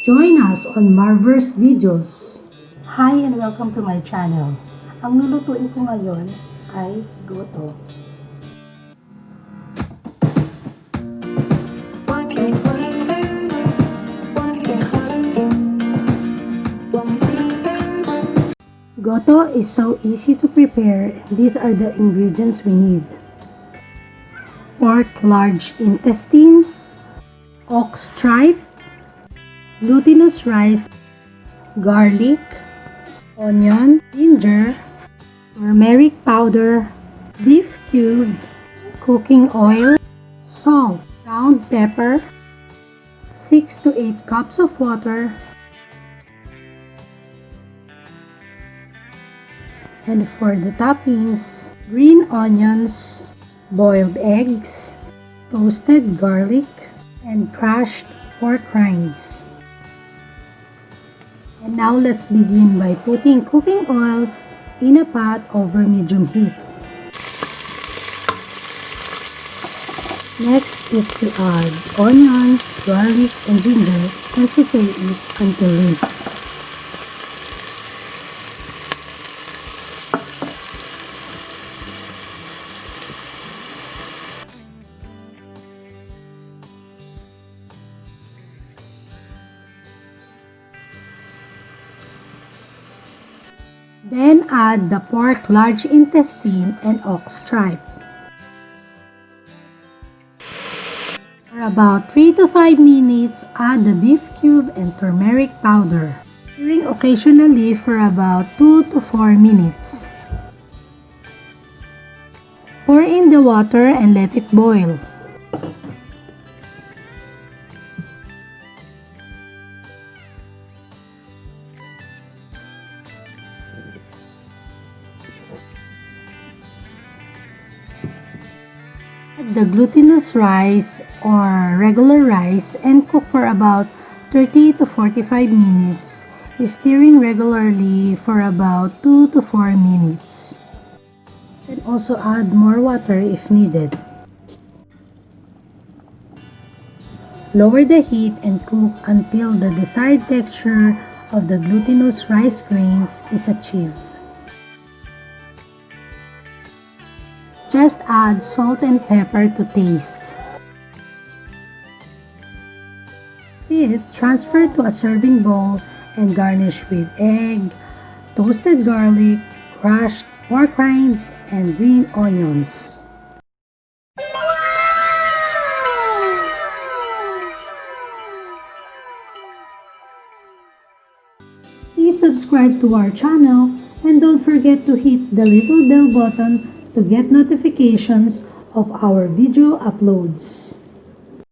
Join us on MarVerz videos. Hi and welcome to my channel. Ang lulutuin ko ngayon ay goto. Goto is so easy to prepare. These are the ingredients we need. Pork large intestine, ox tripe, glutinous rice, garlic, onion, ginger, turmeric powder, beef cube, cooking oil, salt, ground pepper, 6 to 8 cups of water, and for the toppings, green onions, boiled eggs, toasted garlic, and crushed pork rinds. And now let's begin by putting cooking oil in a pot over medium heat. Next is to add onion, garlic, and ginger and saute it until limp. Then add the pork large intestine and ox tripe. For about 3 to 5 minutes, add the beef cube and turmeric powder, stirring occasionally for about 2 to 4 minutes. Pour in the water and let it boil. Add the glutinous rice or regular rice and cook for about 30 to 45 minutes, stirring regularly for about 2 to 4 minutes. You can also add more water if needed. Lower the heat and cook until the desired texture of the glutinous rice grains is achieved. Just add salt and pepper to taste. Transfer to a serving bowl and garnish with egg, toasted garlic, crushed pork rinds, and green onions. Please subscribe to our channel and don't forget to hit the little bell button to get notifications of our video uploads.